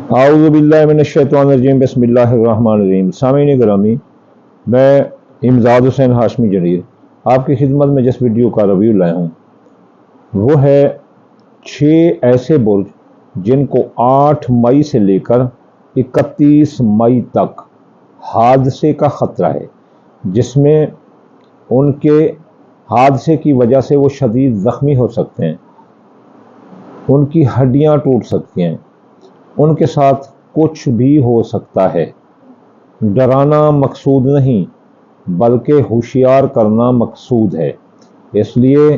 आऊज़ु बिल्लाहि मिनश्शैतानिर्रजीम बिस्मिल्लाहिर्रहमानिर्रहीम। सामीन गिरामी, मैं इमदाद हुसैन हाशमी जरीर आपकी खिदमत में जिस वीडियो का रिव्यू लाया हूँ वो है 6 ऐसे बुर्ज जिनको 8 मई से लेकर 31 मई तक हादसे का ख़तरा है, जिसमें उनके हादसे की वजह से वो शदीद ज़ख्मी हो सकते हैं, उनकी हड्डियाँ टूट सकती हैं, उनके साथ कुछ भी हो सकता है। डराना मकसूद नहीं बल्कि होशियार करना मकसूद है। इसलिए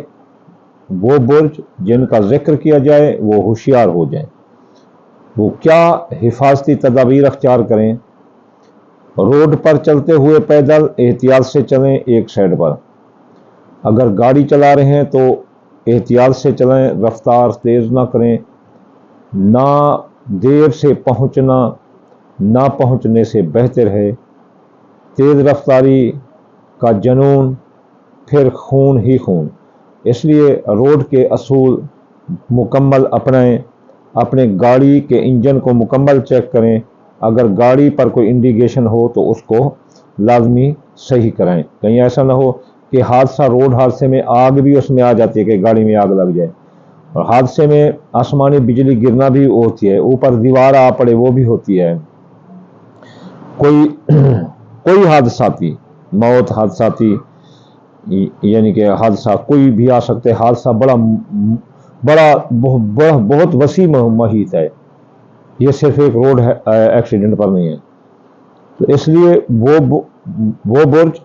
वो बुर्ज जिनका जिक्र किया जाए वो होशियार हो जाएं। वो क्या हिफाजती तदाबीर अख्तियार करें? रोड पर चलते हुए पैदल एहतियात से चलें एक साइड पर। अगर गाड़ी चला रहे हैं तो एहतियात से चलें, रफ्तार तेज़ ना करें। ना देर से पहुंचना ना पहुंचने से बेहतर है। तेज़ रफ्तारी का जुनून फिर खून ही खून। इसलिए रोड के असूल मुकम्मल अपनाएं। अपने गाड़ी के इंजन को मुकम्मल चेक करें। अगर गाड़ी पर कोई इंडिकेशन हो तो उसको लाजमी सही कराएं। कहीं ऐसा ना हो कि हादसा, रोड हादसे में आग भी उसमें आ जाती है कि गाड़ी में आग लग जाए, और हादसे में आसमानी बिजली गिरना भी होती है, ऊपर दीवार आ पड़े वो भी होती है। कोई हादसाती मौत, हादसाती यानी कि हादसा कोई भी आ सकते। हादसा बहुत वसी महीत है, ये सिर्फ एक रोड एक्सीडेंट पर नहीं है। तो इसलिए वो बुर्ज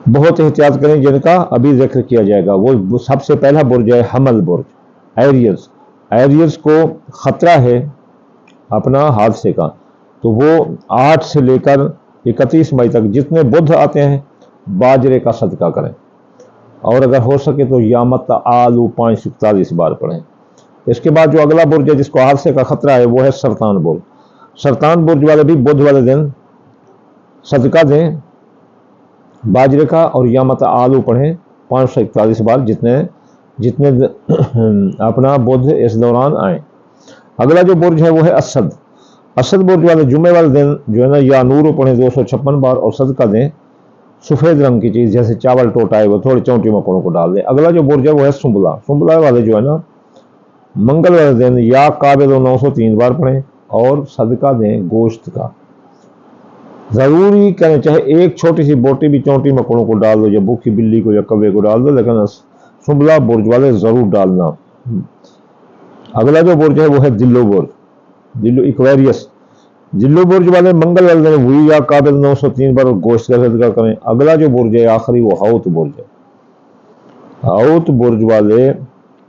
बहुत एहतियात करें जिनका अभी जिक्र किया जाएगा। वो सबसे पहला बुर्ज है हमल बुर्ज, एरियल्स। एरियल्स को ख़तरा है अपना हादसे का, तो वो 8 से लेकर 31 मई तक जितने बुध आते हैं बाजरे का सदका करें, और अगर हो सके तो यामत आलू 541 बार पढ़ें। इसके बाद जो अगला बुर्ज है जिसको हादसे का ख़तरा है वो है सरतान बुर्ज। सरतान बुर्ज वाले भी बुध वाले दिन सदका दें बाजरे का, और यामत आलू पढ़ें 541 बार, जितने अपना बुध इस दौरान आए। अगला जो बुर्ज है वो है असद बुर्ज वाले जुम्मे वाले दिन जो है ना, या नूर पढ़ें 256 बार, और सदका दें सफ़ेद रंग की चीज़ जैसे चावल टोटा है वो थोड़ी चौंटी मकोड़ों को डाल दें। अगला जो बुर्ज है वो है सुंबला वाले जो है ना, मंगल वाले दिन या काबिल 903 बार पढ़ें और सदका दें गोश्त का। ज़रूरी करें, चाहे एक छोटी सी बोटी भी चौंटी मकोड़ों को डाल दो, या भूखी बिल्ली को या कौवे को डाल दो, लेकिन सुंबला बुर्ज वाले ज़रूर डालना। अगला जो बुर्ज है वो है दिल्लो बुर्ज, दिल्लो इक्वेरियस। दिल्लो बुर्ज वाले मंगल वाले दिन हुई या काबिल 903 बार गोश्त का सदका करें। अगला जो बुर्ज है आखिरी वो हाउत बुर्ज है। हाउत बुर्ज वाले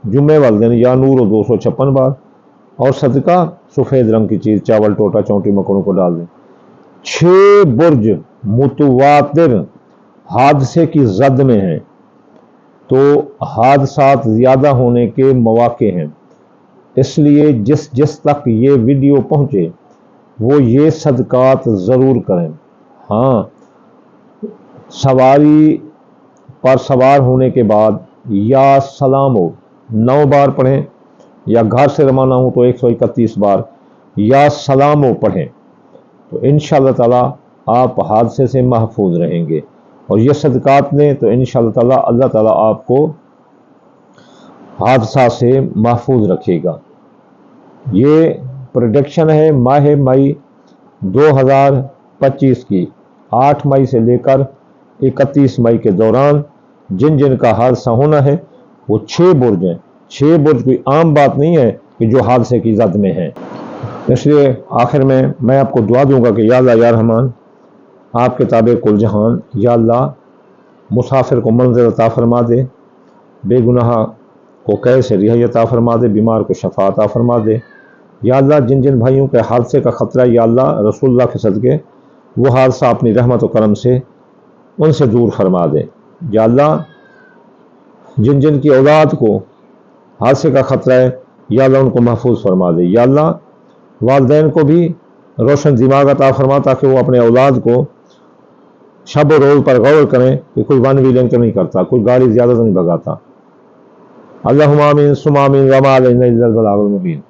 जुम्मे वाले दिन या नूर 256 बार, और सदका सफ़ेद रंग की चीज़ चावल टोटा चौंटी मकोड़ों को डाल दें। 6 बुर्ज मुतवातिर हादसे की जद में हैं, तो हादसात ज़्यादा होने के मौके हैं। इसलिए जिस तक ये वीडियो पहुँचे वो ये सदकात ज़रूर करें। हाँ, सवारी पर सवार होने के बाद या सलाम हो 9 बार पढ़ें, या घर से रवाना हो तो 131 बार या सलाम हो पढ़ें, तो इंशाअल्लाह ताला आप हादसे से महफूज रहेंगे। और ये सदकात लें तो इंशाअल्लाह ताला अल्लाह ताला आपको हादसा से महफूज रखेगा। ये प्रेडिक्शन है माह मई 2025 की। 8 मई से लेकर 31 मई के दौरान जिन का हादसा होना है वो 6 बुर्ज हैं। 6 बुर्ज कोई आम बात नहीं है कि जो हादसे की जद में हैं। इसलिए आखिर में मैं आपको दुआ दूंगा कि या अल्लाह या रहमान, आपके ताबे कुल जहान, या अल्लाह मुसाफिर को मंज़िल अता फरमा दे, बेगुनाह को कैद से रिहाई अता फरमा दे, बीमार को शफा अता फरमा दे। या अल्लाह जिन भाइयों के हादसे का ख़तरा, या अल्लाह रसूलुल्लाह के सदके वो हादसा अपनी रहमत व करम से उनसे दूर फरमा दे। या अल्लाह जिन की औलाद को हादसे का ख़तरा है, या अल्लाह उनको महफूज फरमा दे। या अल्लाह वालिदैन को भी रोशन दिमाग अता फरमा, ताकि वो अपने औलाद को शब व रोज़ पर गौर करें कि कोई वन व्हीलिंग तो नहीं करता, कोई गाड़ी ज़्यादा तो नहीं भगाता। अल्लाहुम्मा आमीन सुम्मा आमीन, वमा अलैना इल्लल बलागुल मुबीन।